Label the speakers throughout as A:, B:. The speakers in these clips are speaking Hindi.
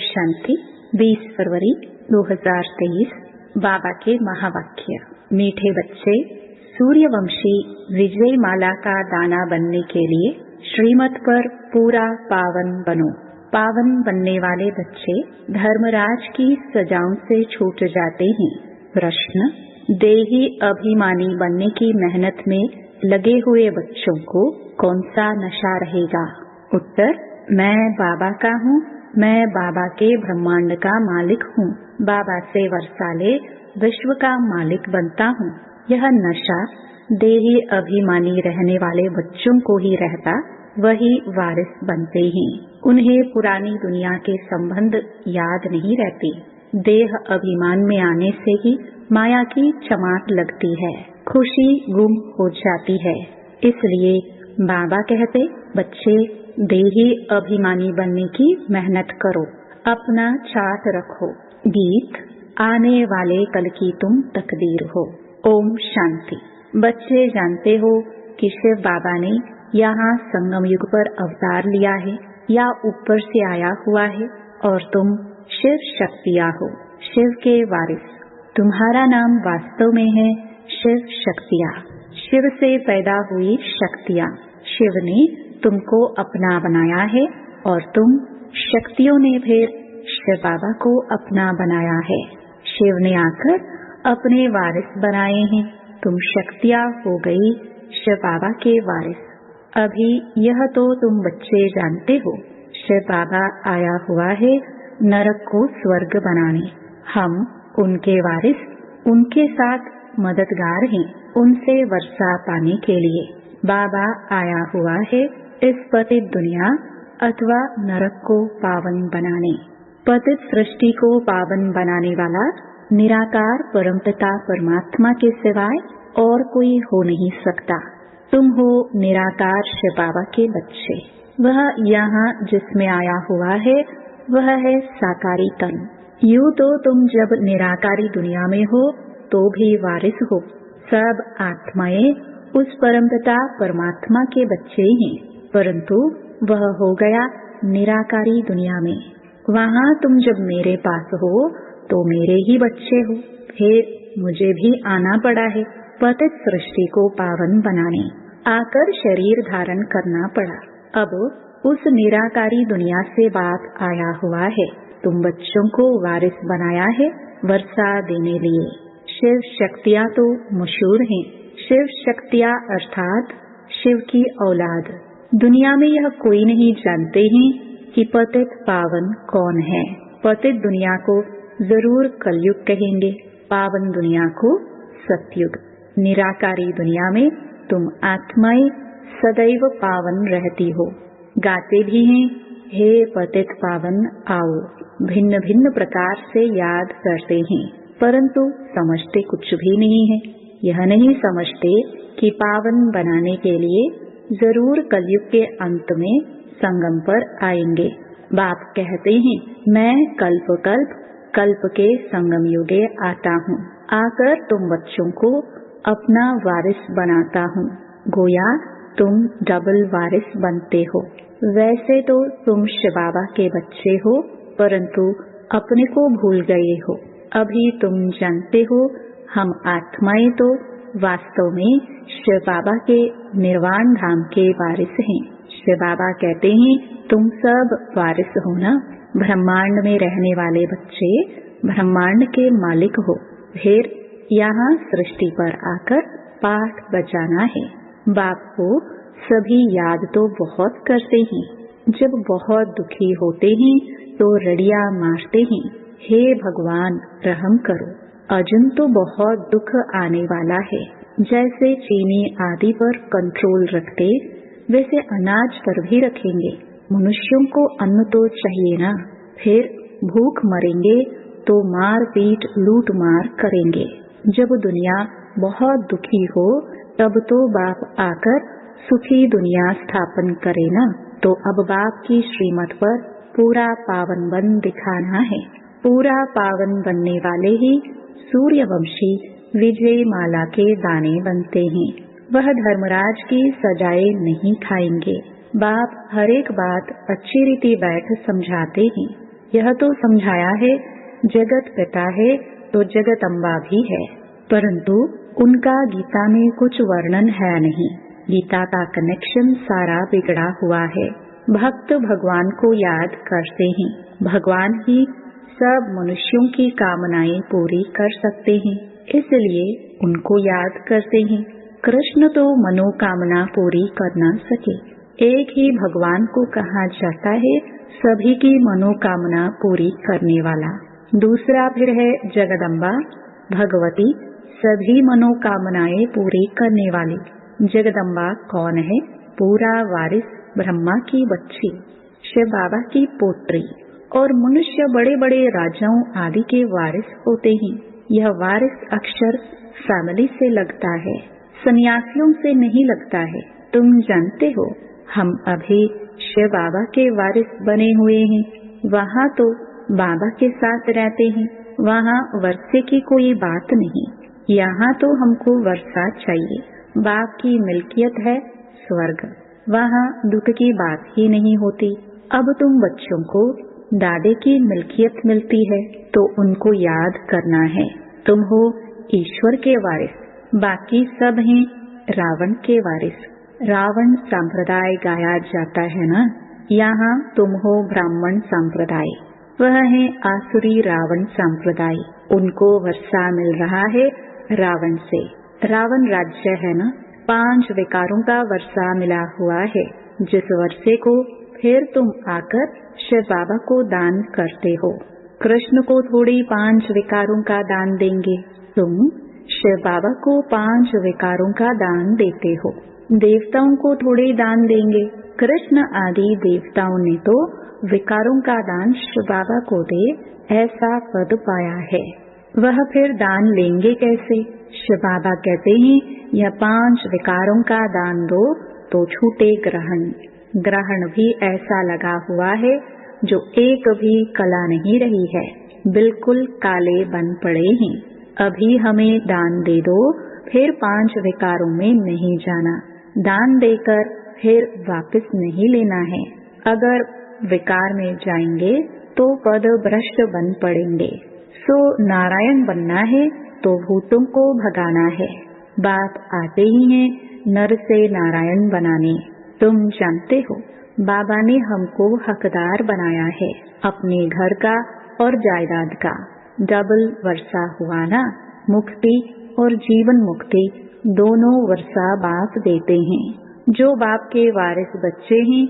A: शांति। 20 फरवरी 2023। बाबा के महावाक्य। मीठे बच्चे, सूर्यवंशी विजयमाला का दाना बनने के लिए श्रीमत पर पूरा पावन बनो। पावन बनने वाले बच्चे धर्मराज की सजाओं से छूट जाते हैं। प्रश्न: देही अभिमानी बनने की मेहनत में लगे हुए बच्चों को कौन सा नशा रहेगा? उत्तर: मैं बाबा का हूँ, मैं बाबा के ब्रह्मांड का मालिक हूँ, बाबा से वर्षा ले विश्व का मालिक बनता हूँ। यह नशा देही अभिमानी रहने वाले बच्चों को ही रहता, वही वारिस बनते हैं। उन्हें पुरानी दुनिया के संबंध याद नहीं रहते। देह अभिमान में आने से ही माया की चमाट लगती है, खुशी गुम हो जाती है। इसलिए बाबा कहते, बच्चे देही अभिमानी बनने की मेहनत करो, अपना चार्ट रखो। गीत: आने वाले कल की तुम तकदीर हो। ओम शांति। बच्चे जानते हो कि शिव बाबा ने यहाँ संगम युग पर अवतार लिया है या ऊपर से आया हुआ है, और तुम शिव शक्तियाँ हो, शिव के वारिस। तुम्हारा नाम वास्तव में है शिव शक्तियाँ, शिव से पैदा हुई शक्तियाँ। शिव ने तुमको अपना बनाया है और तुम शक्तियों ने फिर शिव बाबा को अपना बनाया है। शिव ने आकर अपने वारिस बनाए हैं। तुम शक्तियाँ हो गई शिव बाबा के वारिस। अभी यह तो तुम बच्चे जानते हो, शिव बाबा आया हुआ है नरक को स्वर्ग बनाने। हम उनके वारिस, उनके साथ मददगार हैं, उनसे वर्षा पाने के लिए। बाबा आया हुआ है इस पतित दुनिया अथवा नरक को पावन बनाने। पतित सृष्टि को पावन बनाने वाला निराकार परमपिता परमात्मा के सिवाय और कोई हो नहीं सकता। तुम हो निराकार शिव बाबा के बच्चे। वह यहाँ जिसमें आया हुआ है वह है साकारी तन। यूँ तो तुम जब निराकारी दुनिया में हो तो भी वारिस हो। सब आत्माएं उस परमपिता परमात्मा के बच्चे हैं, परंतु वह हो गया निराकारी दुनिया में। वहाँ तुम जब मेरे पास हो तो मेरे ही बच्चे हो। फिर मुझे भी आना पड़ा है पतित सृष्टि को पावन बनाने। आकर शरीर धारण करना पड़ा। अब उस निराकारी दुनिया से बाप आया हुआ है, तुम बच्चों को वारिस बनाया है वर्षा देने लिए। शिव शक्तियाँ तो मशहूर हैं। शिव शक्तियाँ अर्थात शिव की औलाद। दुनिया में यह कोई नहीं जानते हैं कि पतित पावन कौन है। पतित दुनिया को जरूर कलयुग कहेंगे, पावन दुनिया को सतयुग। निराकारी दुनिया में तुम आत्माएं सदैव पावन रहती हो। गाते भी हैं, हे पतित पावन आओ। भिन्न भिन्न प्रकार से याद करते हैं, परंतु समझते कुछ भी नहीं है। यह नहीं समझते कि पावन बनाने के लिए जरूर कलयुग के अंत में संगम पर आएंगे। बाप कहते हैं, मैं कल्प कल्प के संगम युगे आता हूँ। आकर तुम बच्चों को अपना वारिस बनाता हूँ। गोया तुम डबल वारिस बनते हो। वैसे तो तुम शिव बाबा के बच्चे हो, परंतु अपने को भूल गए हो। अभी तुम जानते हो हम आत्माएं तो वास्तव में शिव बाबा के निर्वाण धाम के वारिस हैं। शिव बाबा कहते हैं, तुम सब वारिस हो ना। ब्रह्मांड में रहने वाले बच्चे ब्रह्मांड के मालिक हो। फिर यहाँ सृष्टि पर आकर पाठ बजाना है। बाप को सभी याद तो बहुत करते हैं। जब बहुत दुखी होते हैं तो रड़िया मारते हैं, हे भगवान रहम करो। अर्जुन तो बहुत दुख आने वाला है। जैसे चीनी आदि पर कंट्रोल रखते, वैसे अनाज पर भी रखेंगे। मनुष्यों को अन्न तो चाहिए ना। फिर भूख मरेंगे तो मार पीट लूट मार करेंगे। जब दुनिया बहुत दुखी हो तब तो बाप आकर सुखी दुनिया स्थापन करे ना। तो अब बाप की श्रीमत पर पूरा पावन बन दिखाना है। पूरा पावन बनने वाले ही सूर्यवंशी विजय माला के दाने बनते हैं। वह धर्मराज की सजाएं नहीं खाएंगे। बाप हर एक बात अच्छी रीति बैठ समझाते हैं। यह तो समझाया है जगत पिता है तो जगदम्बा भी है, परंतु उनका गीता में कुछ वर्णन है नहीं। गीता का कनेक्शन सारा बिगड़ा हुआ है। भक्त भगवान को याद करते हैं, भगवान ही सब मनुष्यों की कामनाएं पूरी कर सकते हैं, इसलिए उनको याद करते हैं। कृष्ण तो मनोकामना पूरी कर न सके। एक ही भगवान को कहा जाता है सभी की मनोकामना पूरी करने वाला। दूसरा फिर है जगदम्बा भगवती, सभी मनोकामनाएं पूरी करने वाली। जगदम्बा कौन है? पूरा वारिस, ब्रह्मा की बच्ची, शिव बाबा की पोत्री। और मनुष्य बड़े बड़े राजाओं आदि के वारिस होते हैं। यह वारिस अक्षर फैमिली से लगता है, सन्यासियों से नहीं लगता है। तुम जानते हो हम अभी शिव बाबा के वारिस बने हुए हैं। वहाँ तो बाबा के साथ रहते हैं, वहाँ वर्षे की कोई बात नहीं। यहाँ तो हमको वर्षा चाहिए। बाप की मिल्कियत है स्वर्ग, वहाँ दुख की बात ही नहीं होती। अब तुम बच्चों को दादे की मिल्कियत मिलती है तो उनको याद करना है। तुम हो ईश्वर के वारिस, बाकी सब हैं रावण के वारिस। रावण संप्रदाय गाया जाता है ना, यहाँ तुम हो ब्राह्मण संप्रदाय, वह है आसुरी रावण संप्रदाय। उनको वर्षा मिल रहा है रावण से। रावण राज्य है ना, 5 विकारों का वर्षा मिला हुआ है, जिस वर्षे को फिर तुम आकर शिव बाबा को दान करते हो। कृष्ण को थोड़ी 5 विकारों का दान देंगे, तुम शिव बाबा को 5 विकारों का दान देते हो। देवताओं को थोड़े दान देंगे, कृष्ण आदि देवताओं ने तो विकारों का दान शिव बाबा को दे ऐसा पद पाया है। वह फिर दान लेंगे कैसे? शिव बाबा कहते हैं यह 5 विकारों का दान दो तो छूटे ग्रहण। ग्रहण भी ऐसा लगा हुआ है जो एक भी कला नहीं रही है, बिल्कुल काले बन पड़े हैं। अभी हमें दान दे दो, फिर 5 विकारों में नहीं जाना। दान देकर फिर वापस नहीं लेना है। अगर विकार में जाएंगे तो पद भ्रष्ट बन पड़ेंगे। सो नारायण बनना है तो भूतों को भगाना है। बाप आते ही हैं नर से नारायण बनाने। तुम जानते हो बाबा ने हमको हकदार बनाया है अपने घर का और जायदाद का। डबल वर्षा हुआ ना, मुक्ति और जीवन मुक्ति दोनों वर्षा बाप देते हैं। जो बाप के वारिस बच्चे हैं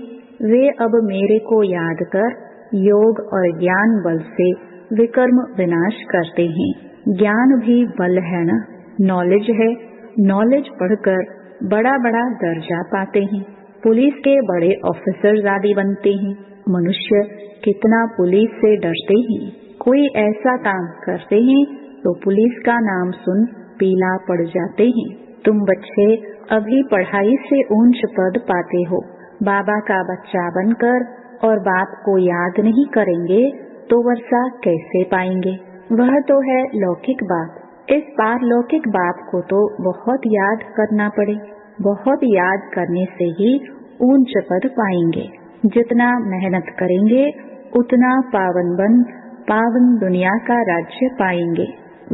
A: वे अब मेरे को याद कर योग और ज्ञान बल से विकर्म विनाश करते हैं। ज्ञान भी बल है ना, नॉलेज है। नॉलेज पढ़कर बड़ा बड़ा दर्जा पाते हैं, पुलिस के बड़े ऑफिसर आदि बनते हैं। मनुष्य कितना पुलिस से डरते हैं। कोई ऐसा काम करते हैं तो पुलिस का नाम सुन पीला पड़ जाते हैं। तुम बच्चे अभी पढ़ाई से ऊंच पद पाते हो, बाबा का बच्चा बनकर और बाप को याद नहीं करेंगे तो वर्षा कैसे पाएंगे? वह तो है लौकिक बाप। इस पारलौकिक बाप को तो बहुत याद करना पड़े। बहुत याद करने से ही ऊंच पद पाएंगे। जितना मेहनत करेंगे उतना पावन दुनिया का राज्य पाएंगे।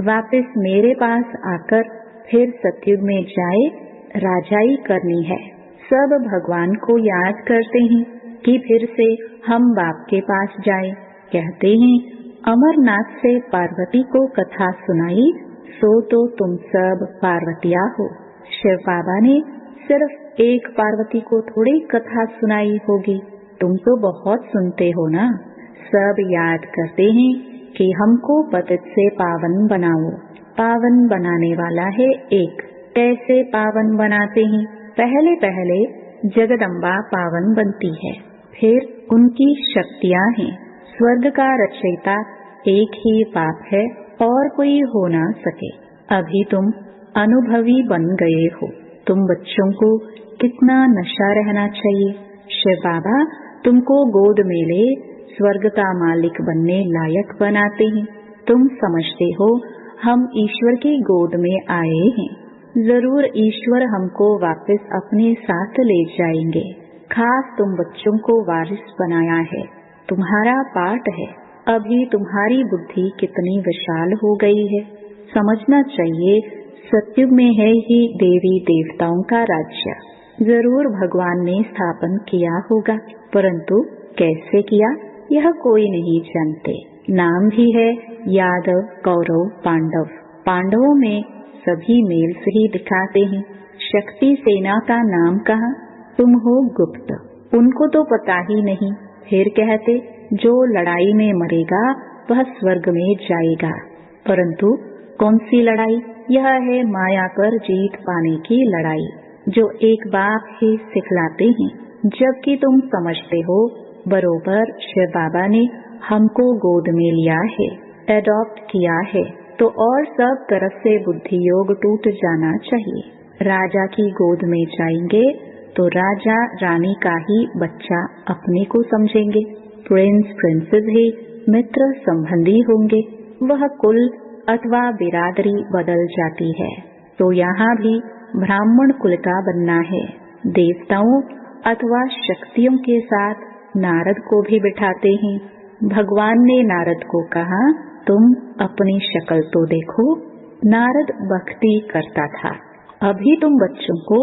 A: वापस मेरे पास आकर फिर सतयुग में जाए राजाई करनी है। सब भगवान को याद करते हैं कि फिर से हम बाप के पास जाए। कहते हैं अमरनाथ से पार्वती को कथा सुनाई सो तो तुम सब पार्वतिया हो। शिव बाबा ने सिर्फ एक पार्वती को थोड़ी कथा सुनाई होगी, तुम तो बहुत सुनते हो ना। सब याद करते हैं कि हमको पतित से पावन बनाओ। पावन बनाने वाला है एक। कैसे पावन बनाते हैं? पहले पहले जगदम्बा पावन बनती है, फिर उनकी शक्तियाँ हैं। स्वर्ग का रचयिता एक ही बाप है और कोई हो ना सके। अभी तुम अनुभवी बन गए हो। तुम बच्चों को कितना नशा रहना चाहिए। शिव बाबा तुमको गोद में ले स्वर्ग का मालिक बनने लायक बनाते हैं। तुम समझते हो हम ईश्वर की गोद में आए हैं, जरूर ईश्वर हमको वापस अपने साथ ले जाएंगे। खास तुम बच्चों को वारिस बनाया है, तुम्हारा पाठ है। अभी तुम्हारी बुद्धि कितनी विशाल हो गई है। समझना चाहिए सतयुग में है ही देवी देवताओं का राज्य। जरूर भगवान ने स्थापन किया होगा, परंतु कैसे किया यह कोई नहीं जानते। नाम भी है यादव, कौरव, पांडव। पांडवों में सभी मेल से ही दिखाते हैं। शक्ति सेना का नाम कहा, तुम हो गुप्त। उनको तो पता ही नहीं। फिर कहते जो लड़ाई में मरेगा वह स्वर्ग में जाएगा। परंतु कौन सी लड़ाई? यह है माया पर जीत पाने की लड़ाई, जो एक बाप ही सिखलाते हैं। जबकि तुम समझते हो बरोबर शिव बाबा ने हमको गोद में लिया है, एडॉप्ट किया है, तो और सब तरफ से बुद्धि योग टूट जाना चाहिए। राजा की गोद में जाएंगे तो राजा रानी का ही बच्चा अपने को समझेंगे। प्रिंस प्रिंसेस ही मित्र संबंधी होंगे। वह कुल अथवा बिरादरी बदल जाती है। तो यहाँ भी ब्राह्मण कुल का बनना है। देवताओं अथवा शक्तियों के साथ नारद को भी बिठाते हैं। भगवान ने नारद को कहा, तुम अपनी शक्ल तो देखो। नारद भक्ति करता था। अभी तुम बच्चों को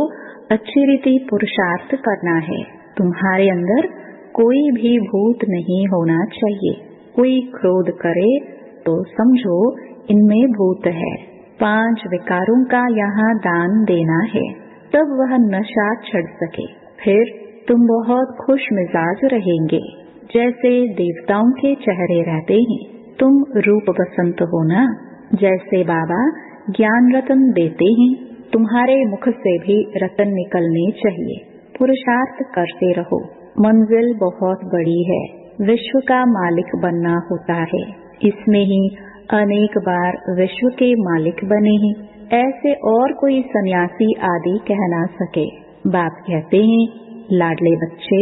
A: अच्छी रीति पुरुषार्थ करना है। तुम्हारे अंदर कोई भी भूत नहीं होना चाहिए। कोई क्रोध करे तो समझो इनमें भूत है। 5 विकारों का यहाँ दान देना है, तब वह नशा चढ़ सके। फिर तुम बहुत खुश मिजाज रहेंगे, जैसे देवताओं के चेहरे रहते हैं। तुम रूप बसंत हो ना। जैसे बाबा ज्ञान रतन देते हैं, तुम्हारे मुख से भी रतन निकलने चाहिए। पुरुषार्थ करते रहो। मंजिल बहुत बड़ी है। विश्व का मालिक बनना होता है। इसमें ही अनेक बार विश्व के मालिक बने हैं। ऐसे और कोई सन्यासी आदि कह ना सके। बाप कहते हैं, लाडले बच्चे,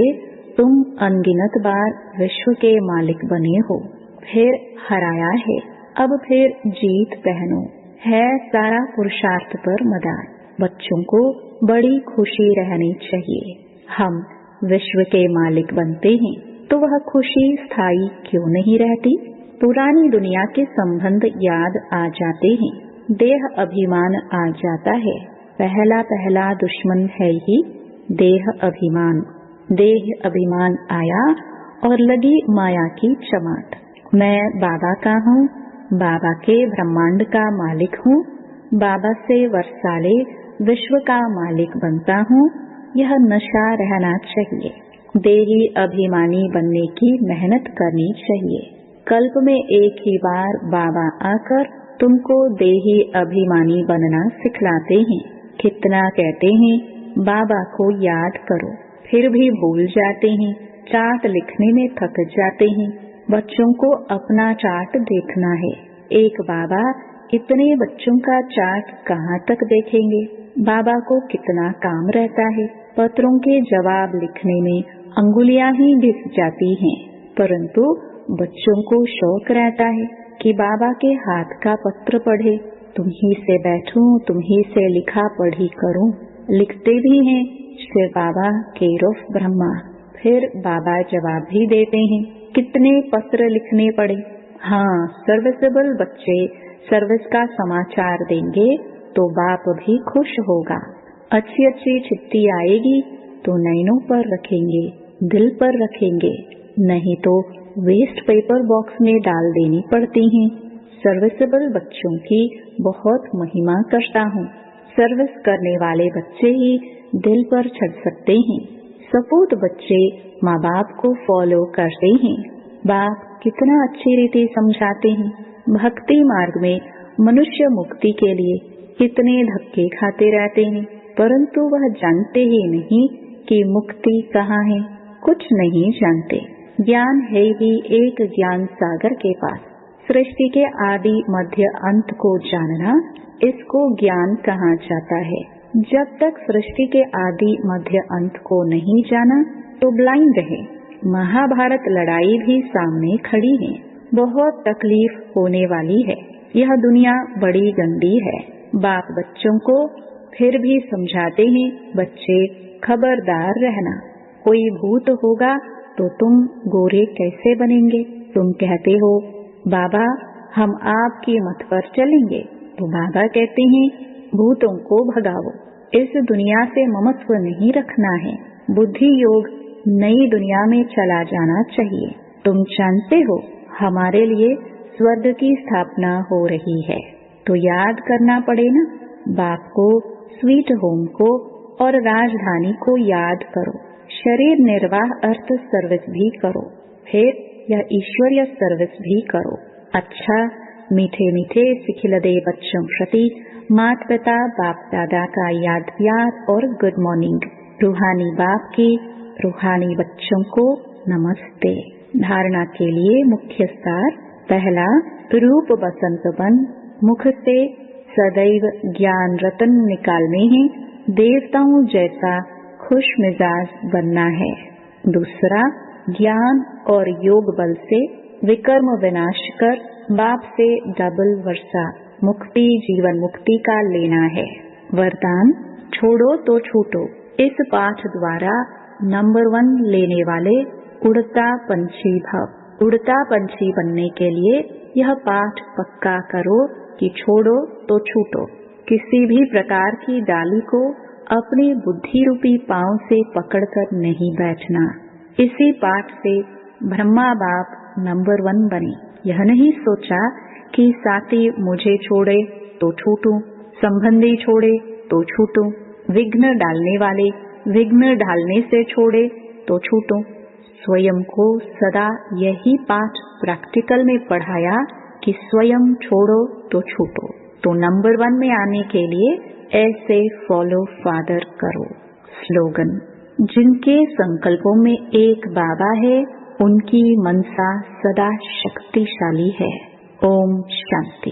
A: तुम अनगिनत बार विश्व के मालिक बने हो, फिर हराया है, अब फिर जीत पहनो। है सारा पुरुषार्थ पर मदार। बच्चों को बड़ी खुशी रहनी चाहिए। हम विश्व के मालिक बनते हैं तो वह खुशी स्थायी क्यों नहीं रहती? पुरानी दुनिया के संबंध याद आ जाते हैं। देह अभिमान आ जाता है। पहला दुश्मन है ही देह अभिमान। देह अभिमान आया और लगी माया की चमाट। मैं बाबा का हूँ, बाबा के ब्रह्मांड का मालिक हूँ, बाबा से वर्षाले विश्व का मालिक बनता हूँ। यह नशा रहना चाहिए। देही अभिमानी बनने की मेहनत करनी चाहिए। कल्प में एक ही बार बाबा आकर तुमको देही अभिमानी बनना सिखलाते हैं। कितना कहते हैं बाबा को याद करो, फिर भी भूल जाते हैं। चार्ट लिखने में थक जाते हैं। बच्चों को अपना चार्ट देखना है। एक बाबा इतने बच्चों का चार्ट कहाँ तक देखेंगे? बाबा को कितना काम रहता है। पत्रों के जवाब लिखने में अंगुलियां ही घिस जाती हैं, परंतु बच्चों को शौक रहता है कि बाबा के हाथ का पत्र पढ़े। तुम्ही से बैठूं, तुम्ही से लिखा पढ़ी करूं। लिखते भी हैं शिव बाबा केयर ऑफ ब्रह्मा। फिर बाबा जवाब भी देते हैं। कितने पत्र लिखने पड़े। हाँ, सर्विसेबल बच्चे सर्विस का समाचार देंगे तो बाप भी खुश होगा। अच्छी अच्छी चिट्ठी आएगी तो नैनों पर रखेंगे, दिल पर रखेंगे, नहीं तो वेस्ट पेपर बॉक्स में डाल देनी पड़ती हैं। सर्विसेबल बच्चों की बहुत महिमा करता हूँ। सर्विस करने वाले बच्चे ही दिल पर चढ़ सकते हैं। सपूत बच्चे माँ बाप को फॉलो करते हैं। बाप कितना अच्छी रीति समझाते हैं। भक्ति मार्ग में मनुष्य मुक्ति के लिए कितने धक्के खाते रहते हैं, परंतु वह जानते ही नहीं कि मुक्ति कहाँ है। कुछ नहीं जानते। ज्ञान है ही एक ज्ञान सागर के पास। सृष्टि के आदि मध्य अंत को जानना, इसको ज्ञान कहा जाता है। जब तक सृष्टि के आदि मध्य अंत को नहीं जाना तो ब्लाइंड है। महाभारत लड़ाई भी सामने खड़ी है। बहुत तकलीफ होने वाली है। यह दुनिया बड़ी गंदी है। बाप बच्चों को फिर भी समझाते हैं, बच्चे खबरदार रहना। कोई भूत होगा तो तुम गोरे कैसे बनेंगे? तुम कहते हो बाबा हम आपके मत पर चलेंगे, तो बाबा कहते हैं भूतों को भगाओ, इस दुनिया से ममत्व नहीं रखना है, बुद्धि योग नई दुनिया में चला जाना चाहिए। तुम जानते हो हमारे लिए स्वर्ग की स्थापना हो रही है, तो याद करना पड़े ना, बाप को, स्वीट होम को और राजधानी को याद करो। शरीर निर्वाह अर्थ सर्विस भी करो, फिर यह ईश्वरीय सर्विस भी करो। अच्छा मीठे मीठे सिखिलदे बच्चों प्रति माता पिता बाप दादा का याद प्यार और गुड मॉर्निंग। रूहानी बाप की रूहानी बच्चों को नमस्ते। धारणा के लिए मुख्य सार। पहला, रूप बसंत बन मुख से सदैव ज्ञान रतन निकालने हैं, देवताओं जैसा खुश मिजाज बनना है। दूसरा, ज्ञान और योग बल से विकर्म विनाश कर बाप से डबल वर्षा मुक्ति जीवन मुक्ति का लेना है। वरदान, छोड़ो तो छूटो। इस पाठ द्वारा नंबर 1 लेने वाले उड़ता पंछी भव। उड़ता पंछी बनने के लिए यह पाठ पक्का करो कि छोड़ो तो छूटो। किसी भी प्रकार की डाली को अपने बुद्धि रूपी पांव से पकड़कर नहीं बैठना। इसी पाठ से ब्रह्मा बाप नंबर 1 बने। यह नहीं सोचा कि साथी मुझे छोड़े तो छूटूं, संबंधी छोड़े तो छूटूं, विघ्न डालने वाले विघ्न डालने से छोड़े तो छूटूं। स्वयं को सदा यही पाठ प्रैक्टिकल में पढ़ाया कि स्वयं छोड़ो तो छूटो। तो नंबर 1 में आने के लिए ऐसे फॉलो फादर करो। स्लोगन, जिनके संकल्पों में एक बाबा है उनकी मनसा सदा शक्तिशाली है। ओम शांति।